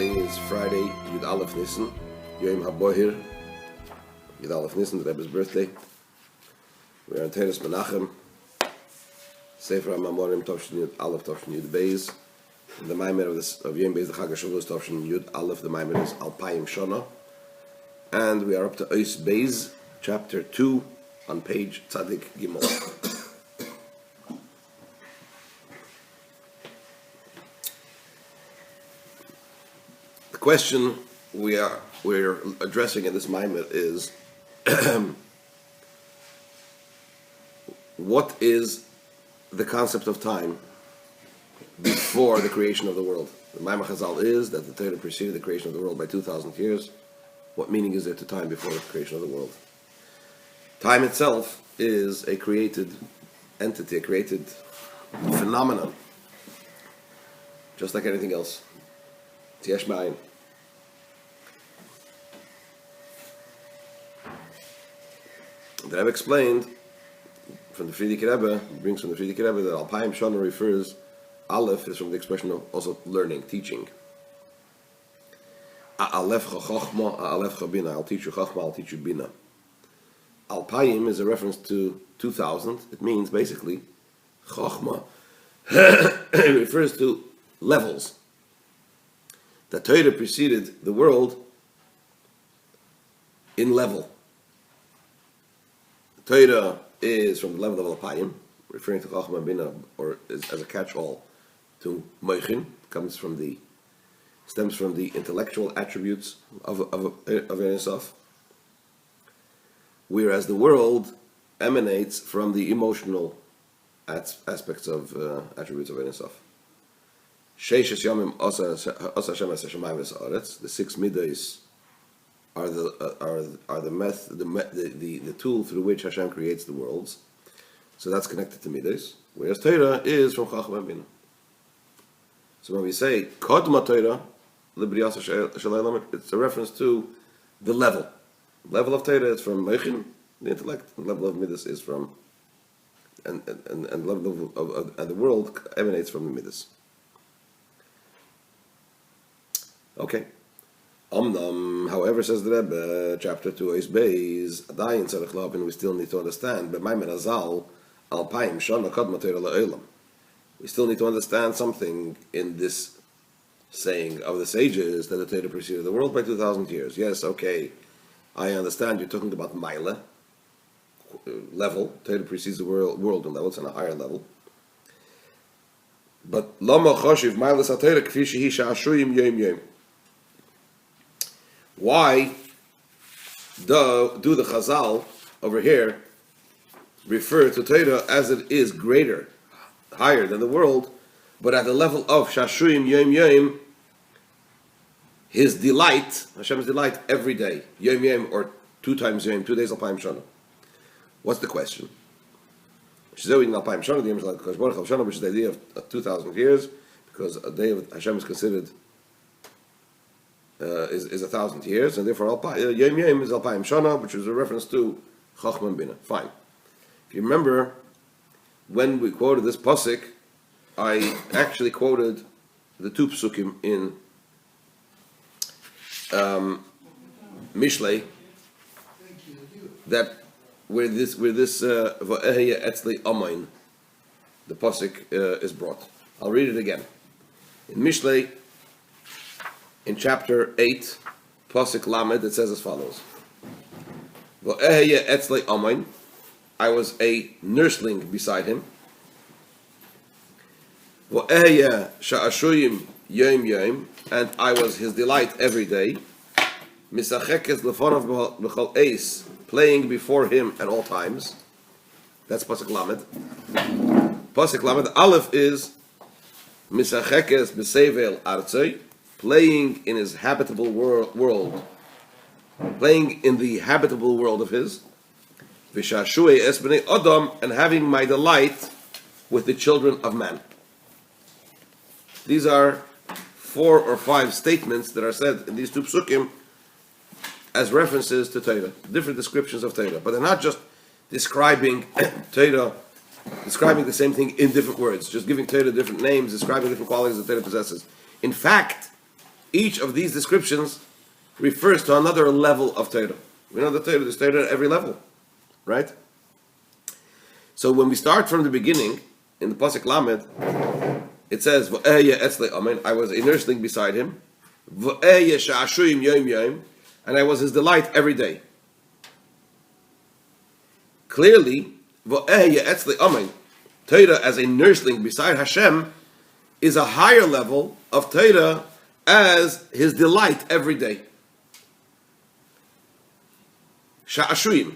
Today is Friday, Yud Aleph Nisan, Yom HaBohir, Yud Aleph Nisan, the Rebbe's birthday. We are on Teres Menachem, Sefer HaMaamar Tovshin Yud Aleph Tovshin Yud Beis. The Maamar of Yom Beis, the Chag Shavuos Tovshin Yud Aleph, the Maamar is Alpayim Shana. And we are up to Ois Beis, chapter 2, on page Tzadik Gimel. The question we're addressing in this Maamar is what is the concept of time before the creation of the world? The Maamar Chazal is that the Torah preceded the creation of the world by 2,000 years. What meaning is there to time before the creation of the world? Time itself is a created entity, a created phenomenon, just like anything else. Yesh ma'ayin. The Rebbe explained from the Frierdiker Rebbe, brings from the Frierdiker Rebbe that Alpayim Shana refers, Aleph is from the expression of also learning, teaching. Aleph chochma, Aleph bina. I'll teach you chochma, I'll teach you bina. Alpayim is a reference to 2,000. It means basically chochma. It refers to levels. The Torah preceded the world in level. The Torah is from the level of Alpayim, referring to chochma and bina, or as a catch-all to moichin, stems from the intellectual attributes of Ein Sof, whereas the world emanates from the emotional aspects of attributes of Ein Sof. Sheishes Yomim Osa Hashem Hashemayim V'Sa'aretz. The 6 middays are the tool through which Hashem creates the worlds. So that's connected to middays. Whereas Torah is from Chacham and Bina. So when we say Kodma Torah, it's a reference to the level. The level of Torah is from Meichin, the intellect. The level of Midas is from, and the level of the world emanates from the Midas. Okay. However, says the Rebbe, chapter 2, Ois Beis, Adayin Tzarech Lahavin, we still need to understand, but Maamar Alpayim Shana Kodma Torah La'olam. We still need to understand something in this saying of the sages that the Torah preceded the world by 2,000 years. Yes, okay, I understand you're talking about Maila, level. Torah precedes the world in level, it's on a higher level. But Lama Choshiv Maila Satera Kfi Shehi Sha'ashuim Yom Yom. Why do the Chazal over here refer to Torah as it is greater, higher than the world, but at the level of Sha'ashuim Yom Yom, His delight, Hashem's delight every day, Yom Yom, or 2 times Yom, 2 days Alpayim Shana? What's the question? Which is the idea of 2,000 years, because a day of Hashem is considered is 1,000 years, and therefore Yom Yom is Alpayim Shana, which is a reference to Chachma and Bina. Fine. If you remember, when we quoted this Pasuk, I actually quoted the 2 Pasukim in Mishlei, that where this Va'ehya Etzli Amon, the Pasuk is brought. I'll read it again. In Mishlei, in chapter 8, Pasuk Lamed, it says as follows: Va'ehya Etzli Amon, I was a nursling beside him. Va'ehya Sha'ashuim Yom Yom, and I was his delight every day. Misachekes lefonav b'chol eis, playing before him at all times. That's Pasuk Lamed. Pasuk Lamed Aleph is Misachekes b'sevel artzei, playing in his habitable world, playing in the habitable world of his. Sha'ashu'ay Bnei Adam, and having my delight with the children of man. These are 4 or 5 statements that are said in these 2 psukim as references to Torah, different descriptions of Torah, but they're not just describing Torah, describing the same thing in different words, just giving Torah different names, describing different qualities that Torah possesses. In fact, each of these descriptions refers to another level of Torah. We know that there's Torah at every level, right? So when we start from the beginning, in the Pasuk Lamed, it says, Amon, I was a nursling beside him, Sha'ashuim, and I was his delight every day. Clearly, Amon, Torah as a nursling beside Hashem is a higher level of Torah as his delight every day. Sha'ashuim,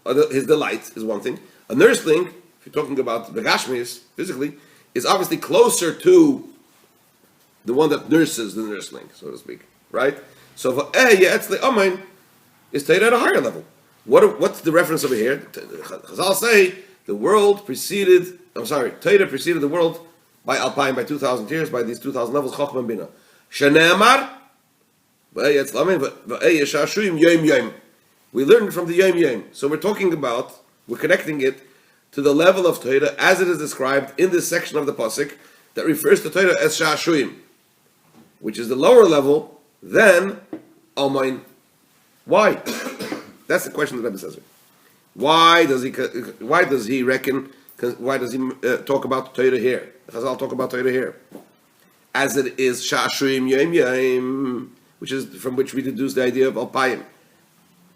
his delight is one thing. A nursling, if you're talking about the Gashmis, physically, is obviously closer to the one that nurses the nursling, so to speak, right? So Amon is Torah at a higher level. What's the reference over here? Chazal say the world preceded. Torah preceded the world by Alpayim, by 2,000 years, by these 2,000 levels. Chochmah and Bina. Shene'amar Sha'ashuim Yom Yom. We learned from the Yom Yom. So we're connecting it to the level of Torah as it is described in this section of the Pasuk that refers to Torah as Sha'ashuim, which is the lower level than Amon. Why? That's the question that Rebbe says. Why does he talk about Torah here? Chazal talk about Torah here, as it is Sha'ashuim Yom Yom, which is from which we deduce the idea of Alpayim,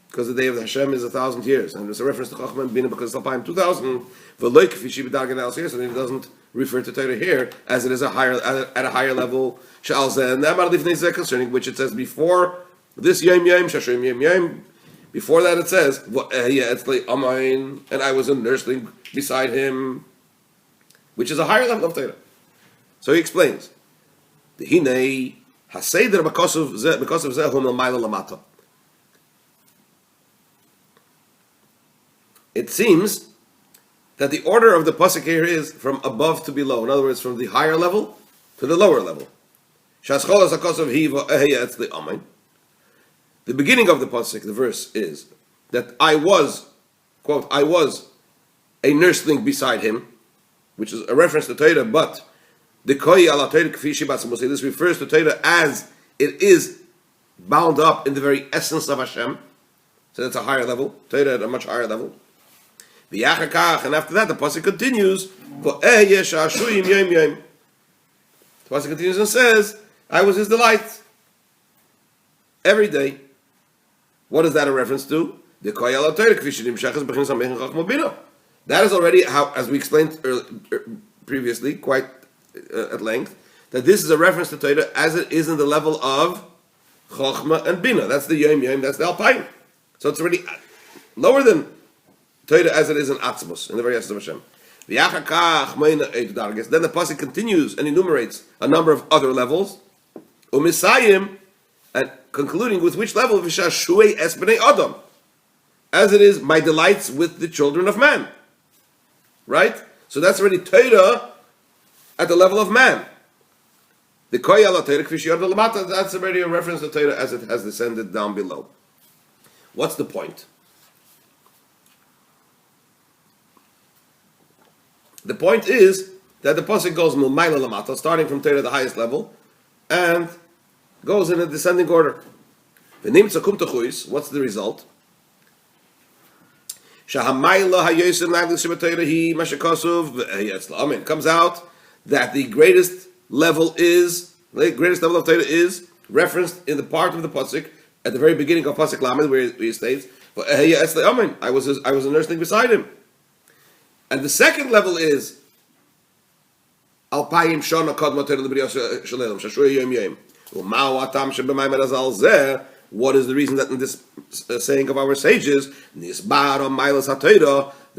because the day of Hashem is 1,000 years, and it's a reference to Chochmah and Bina because it's Alpayim 2,000. V'loy k'fi she'b'dargan else, and it doesn't refer to Torah here as it is at a higher level. Concerning which it says before this Yom Yom Sha'ashuim Yom Yom. Before that it says, and I was a nursling beside him, which is a higher level of Torah. So he explains, it seems that the order of the Pasuk here is from above to below. In other words, from the higher level to the lower level. The beginning of the Pasuk, the verse is that I was, quote, I was a nursling beside him, which is a reference to Torah, but the Koi ala Torah kfi shibatz, this refers to Torah as it is bound up in the very essence of Hashem. So that's a higher level, Torah at a much higher level. And after that, the Pasuk continues, the Pasuk continues and says, I was his delight every day. What is that a reference to? That is already how, as we explained previously, quite at length, that this is a reference to Torah as it is in the level of Chochmah and Bina. That's the Yom Yom, that's the Alpayim. So it's already lower than Torah as it is in Atzmos, in the very essence of Hashem. Then the Pasuk continues and enumerates a number of other levels. And concluding with which level of Sha'ashu'ay Bnei Adam, as it is my delights with the children of man. Right? So that's already Torah at the level of man. The Koy ala Torah k'vi lamata, that's already a reference to Torah as it has descended down below. What's the point? The point is that the pasuk goes milmayla lamata, starting from Torah, the highest level, and goes in a descending order. What's the result? Comes out that the greatest level of Torah is referenced in the part of the pasuk at the very beginning of Pasuk Lamed, where he states, I was a nursling beside him. And the second level is Alpayim Shana Kadma Torah L'Briyah Shalem Sha'ashu'ay Yom Yom. What is the reason that in this saying of our sages, the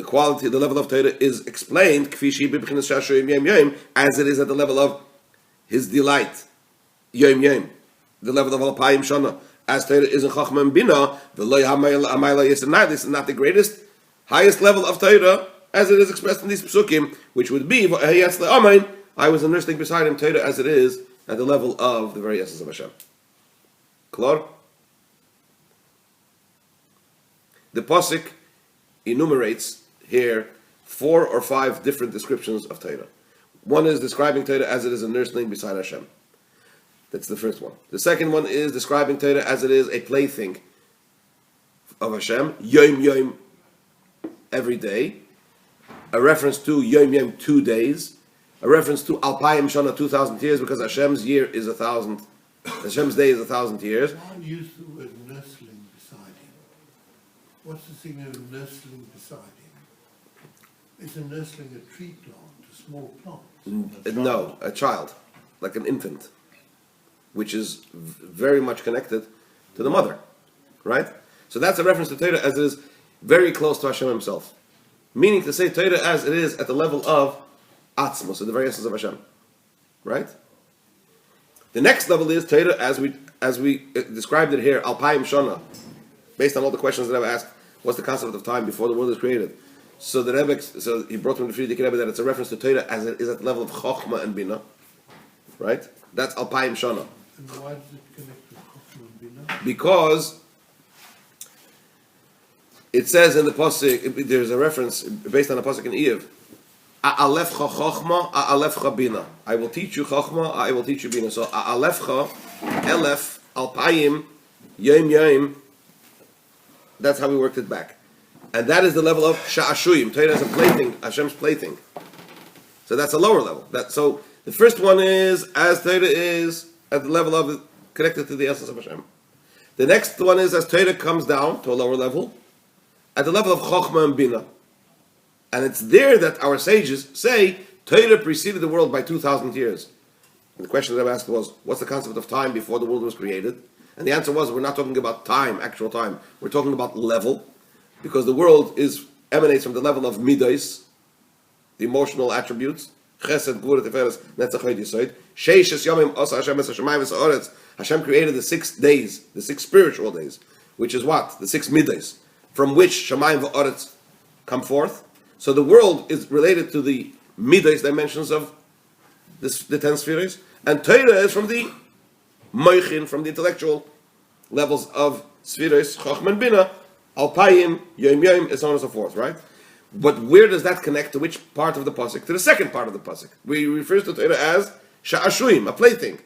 quality, the level of Torah is explained as it is at the level of his delight, Yom Yom, the level of Alpayim Shana, as Torah is in Chochmah and Bina, this is not the greatest, highest level of Torah, as it is expressed in these Psukim, which would be, I was a nursling beside him, Torah as it is at the level of the very essence of Hashem. Klar? The Pasuk enumerates here 4 or 5 different descriptions of Torah. One is describing Torah as it is a nursling beside Hashem. That's the first one. The second one is describing Torah as it is a plaything of Hashem, Yom Yom, every day. A reference to Yom Yom, 2 days. A reference to Alpayim Shana, 2,000 years, because Hashem's year is 1,000. Hashem's day is 1,000 years. Why use the word nursling beside him? What's the significance of nursling beside him? Is a nursling a tree plant, a small plant? No, a child, like an infant, which is very much connected to the mother, right? So that's a reference to Torah as it is very close to Hashem himself. Meaning to say Torah as it is at the level of Atzmos, the very essence of Hashem, right? The next level is Torah as we described it here, Alpayim Shana, based on all the questions that I've asked. What's the concept of time before the world is created? So the Rebbe, so he brought from the Friedrich Rebbe that it's a reference to Torah as it is at the level of Chochmah and Bina, right? That's Alpayim Shana. And why does it connect with Chochmah and Bina? Because it says in the Pasuk, there's a reference based on a Pasuk in Eiv, A'alefcha Chochma, A'alefcha Bina. I will teach you Chochma, I will teach you Bina. So A'alefcha, Elef, Alpayim, Yom Yom, that's how we worked it back. And that is the level of Sha'ashuim. Torah is a plaything, Hashem's plaything. So that's a lower level. So the first one is, as Torah is at the level of, connected to the essence of Hashem. The next one is, as Torah comes down to a lower level, at the level of Chochmah and Bina. And it's there that our sages say, Torah preceded the world by 2,000 years. And the question that I asked was, what's the concept of time before the world was created? And the answer was, we're not talking about time, actual time. We're talking about level, because the world emanates from the level of midos, the emotional attributes. Chesed, Gvura, Tiferes, Netzach, Hod, Yesod. Sheishes Yomim Osa Hashem Es Hashemayim V'Sa'aretz. Hashem created the 6 days, the 6 spiritual days, which is what? The 6 midos, from which Shemayim V'Aretz come forth. So the world is related to the midos dimensions of the 10 spheres, and Torah is from the moichin, from the intellectual levels of spheres, Chochmah and Bina, Alpayim, Yom Yom, and so on and so forth, right? But where does that connect to which part of the Pasuk? To the second part of the Pasuk. We refer to Torah as Sha'ashuim, a plaything.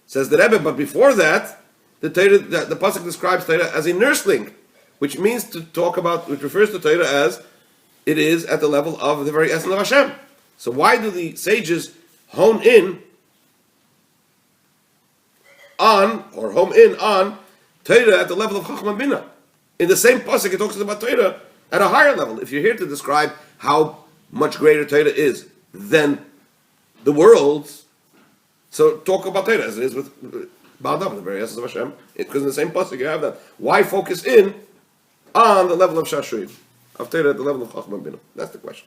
Says the Rebbe, but before that, the Pasuk describes Torah as a nursling, which means to talk about, which refers to Torah as it is at the level of the very essence of Hashem. So why do the sages home in on Torah at the level of Chochmah Bina? In the same pasuk, it talks about Torah at a higher level. If you're here to describe how much greater Torah is than the world, so talk about Torah as it is with Ba'adam, the very essence of Hashem. Because in the same pasuk you have that. Why focus in on the level of Sha'ashuim, of Torah at the level of Chochmah Bina? That's the question.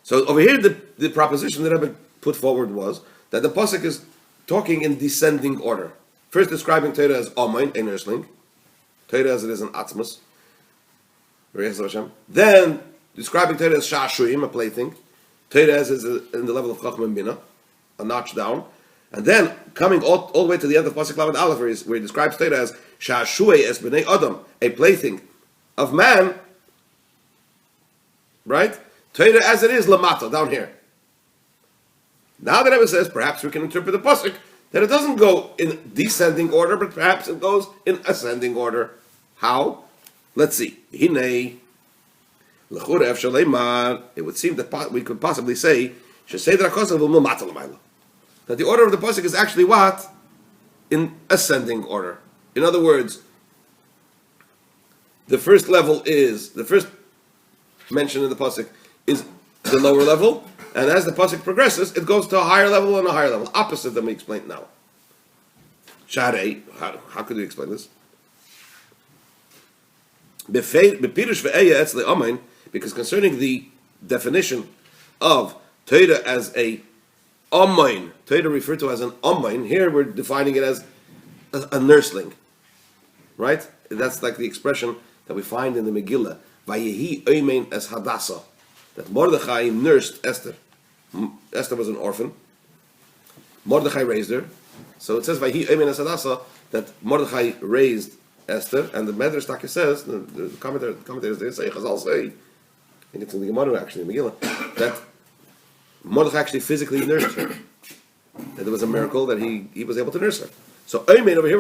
So over here, the proposition that Rebbe put forward was that the pasuk is talking in descending order. First describing Torah as Amon, a nursling. Torah as it is in Atzmos, very essence of Hashem. Then describing Torah as Sha'ashuim, a plaything. Torah as is in the level of Chochmah and Bina, a notch down. And then coming all the way to the end of Pasuk Lamed Aleph, where he describes Torah as Sha'ashu'ay Bnei Adam, a plaything of man. Right? Torah as it is Lamata, down here. Now the Rebbe says, perhaps we can interpret the Pasuk that it doesn't go in descending order, but perhaps it goes in ascending order. How? Let's see. It would seem that we could possibly say that the order of the pasuk is actually what? In ascending order. In other words, the first mention in the pasuk is the lower level, and as the pasuk progresses, it goes to a higher level and a higher level, opposite than we explained now. Sha'arei, how could we explain this? Because concerning the definition of Torah as a Amon, Torah referred to as an Amon, here we're defining it as a nursling. Right? That's like the expression that we find in the Megillah, Vayehi Oimein es Hadassah, that Mordechai nursed Esther. Esther was an orphan. Mordechai raised her. So it says Vayehi Oimein es Hadassah, that Mordechai raised Esther, and the Medrash Taka says, the commentators there say, Chazal say, I think it's in the Gemara actually, in Megillah, that Mordechai actually physically nursed her. that there was a miracle that he was able to nurse her. So Oymein over here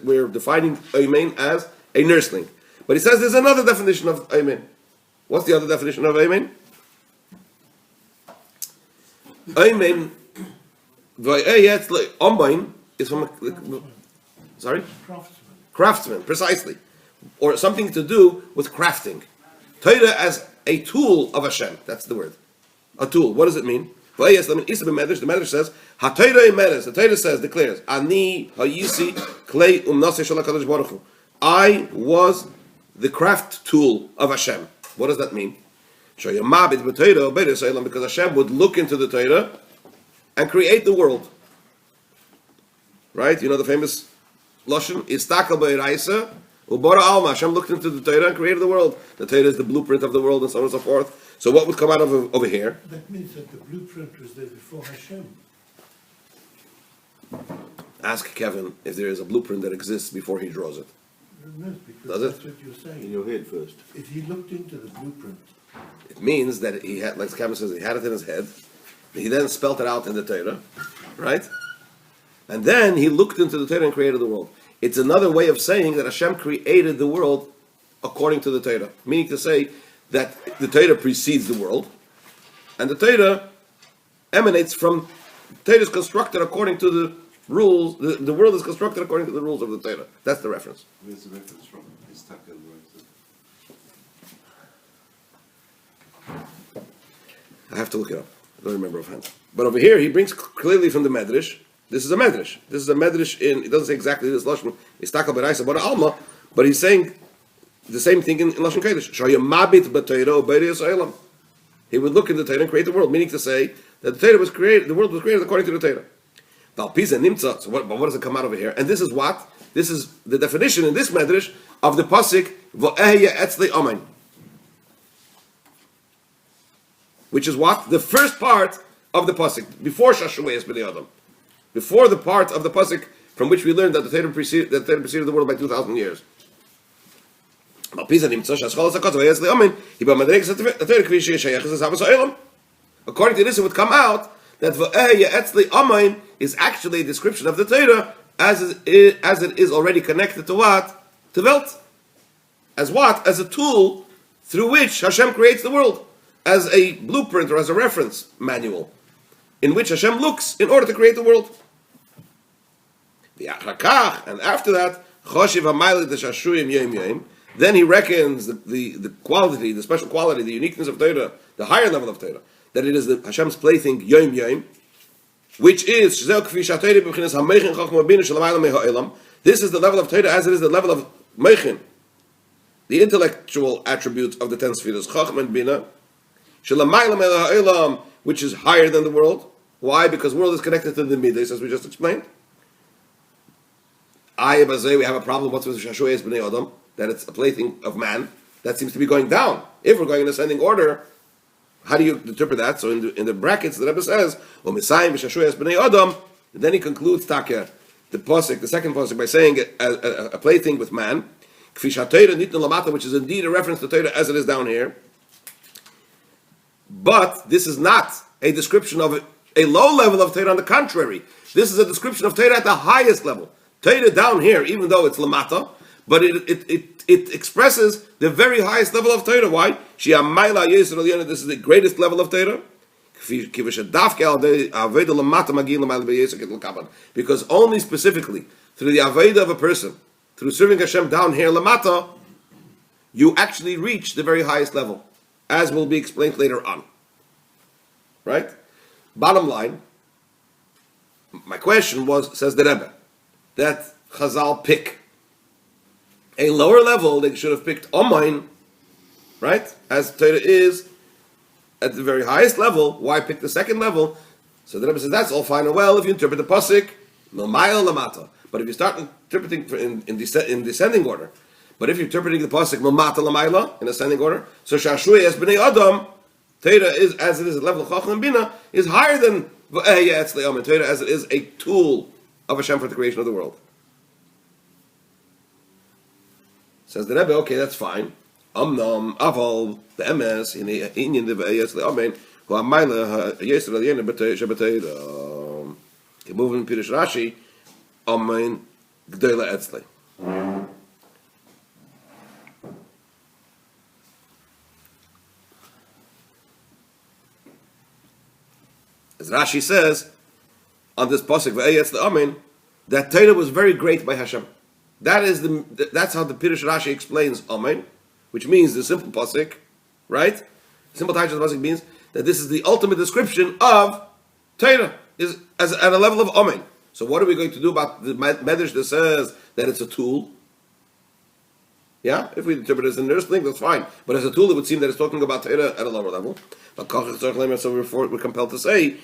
we're defining Oymein as a nursling. But he says there's another definition of Oymein. What's the other definition of Oymein? Oymein Ombain is from sorry? Craftsman, precisely. Or something to do with crafting. Torah as a tool of Hashem. That's the word. A tool. What does it mean? The Medrash says, the Torah says, declares, Ani hayisi klei umnaseh shel HaKadosh Baruch Hu. I was the craft tool of Hashem. What does that mean? Because Hashem would look into the Torah and create the world. Right? You know the famous Lashon? Istakal b'iraisa ubara alma. Hashem looked into the Torah and created the world. The Torah is the blueprint of the world and so on and so forth. So what would come out of over here? That means that the blueprint was there before Hashem. Ask Kevin if there is a blueprint that exists before he draws it. No, because Does that's it? what you're saying. In your head first. If he looked into the blueprint, It means that he had, like Kevin says, he had it in his head. He then spelt it out in the Torah, right? And then he looked into the Torah and created the world. It's another way of saying that Hashem created the world according to the Torah. Meaning to say that the Torah precedes the world, and the Torah emanates from, the Torah is constructed according to the rules, the world is constructed according to the rules of the Torah. That's the reference. Where's the reference from? It's stuck in I have to look it up. I don't remember offhand. But over here, he brings clearly from the Medrash. This is a Medrash. This is a Medrash in, it doesn't say exactly this Lashon, Istakal b'raisa bara alma, but he's saying the same thing in Lashon Kodesh. Shaya mabit b'Torah b'Eretz Olam. He would look in the Torah and create the world, meaning to say that the Torah was created, the world was created according to the Torah. So what does it come out over here? And this is what? This is the definition in this Medrash of the Pasuk, V'ehya etzli Amon. Which is what? The first part of the Pasuk, before Sha'ashu'ay Bnei Adam. Before the part of the Pasuk from which we learned that the Torah preceded the world by 2,000 years. According to this, it would come out that V'ehya etzli Amon is actually a description of the Torah as it is already connected to what? To Welt. As what? As a tool through which Hashem creates the world. As a blueprint or as a reference manual in which Hashem looks in order to create the world. And after that, then he reckons the quality, the special quality, the uniqueness of Torah, the higher level of Torah, that it is the Hashem's plaything Yom Yom, which is this is the level of Torah as it is the level of Meichin, the intellectual attributes of the 10 spheres, Chacham and Bina, which is higher than the world. Why? Because the world is connected to the Midas, as we just explained. We have a problem with Sha'ashu'ay Bnei Adam, that it's a plaything of man. That seems to be going down. If we're going in ascending order, how do you interpret that? So in the brackets, the Rebbe says, Sha'ashu'ay Bnei Adam, and then he concludes the Pasuk, the second Pasuk, by saying a plaything with man, which is indeed a reference to Torah as it is down here. But this is not a description of a low level of Torah. On the contrary, this is a description of Torah at the highest level. Torah down here, even though it's lamata, but it expresses the very highest level of Torah. Why? This is the greatest level of Torah. Because only specifically through the aveda of a person, through serving Hashem down here lamata, you actually reach the very highest level, as will be explained later on. Right? Bottom line, my question was, says the Rebbe, that Chazal pick a lower level. They should have picked Amon, right? As Torah is at the very highest level. Why pick the second level? So the Rebbe says that's all fine and well if you interpret the pasuk Milmayel Lamata. But if you start interpreting in descending order, but if you're interpreting the pasuk Milmata Lamayla in ascending order, so Sha'ashu'ay Bnei Adam, Torah is as it is at level of Chacham and Bina is higher than V'ehya etzli Amon. Torah as it is a tool of Hashem for the creation of the world. Says the Rebbe, okay, that's fine. Amnam aval the MS in the Indian the V'ehya etzli Amon who amayla yesir aliyena b'Torah. Moving Pirush Rashi, Amon Gdoila Etzlei. As Rashi says on this pasuk, V'ayetz le'amin, that Torah was very great by Hashem. That's how the Pirush Rashi explains Amen, which means the simple pasuk, right? Simple title of the pasuk means that this is the ultimate description of Torah, is as at a level of Amen. So what are we going to do about the medrash that says that it's a tool? Yeah, if we interpret it as a nursling, that's fine. But as a tool, it would seem that it's talking about Torah at a lower level. But so we're compelled to say,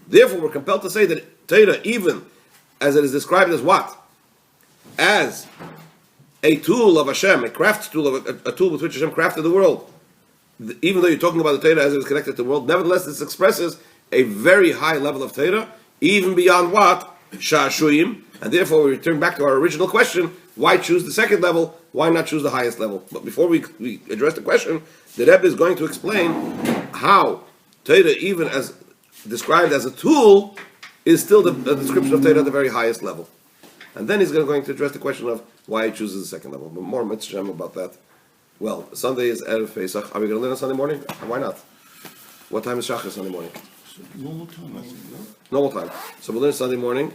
therefore, we're compelled to say that Torah, even as it is described as what? As a tool of Hashem, a craft tool, a tool with which Hashem crafted the world. Even though you're talking about the Torah as it is connected to the world, nevertheless, this expresses a very high level of Torah, even beyond what? Sha'ashu'im. And therefore, we return back to our original question, why choose the second level? Why not choose the highest level? But before we address the question, the Rebbe is going to explain how Torah, even as described as a tool, is still the description of Torah at the very highest level. And then he's going to address the question of why he chooses the second level. But more mitzvah about that. Well, Sunday is Erev Pesach. Are we going to learn on Sunday morning? Why not? What time is Shachar Sunday morning? Normal time, I think, no? Normal time. So we'll learn Sunday morning.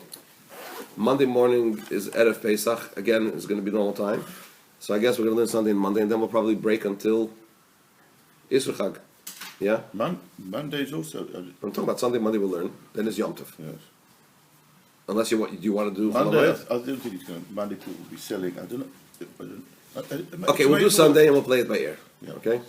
Monday morning is Erev Pesach. Again, it's going to be normal time. So I guess we're going to learn Sunday and Monday, and then we'll probably break until Isra Chag. Yeah? Monday is also... I'm talking about Sunday, Monday we'll learn. Then it's Yom Tov. yes. Unless you want to do... Monday, I don't think it's going to... Monday will be selling. I don't know. Okay, we'll do Sunday and we'll play it by ear. Yeah. Okay?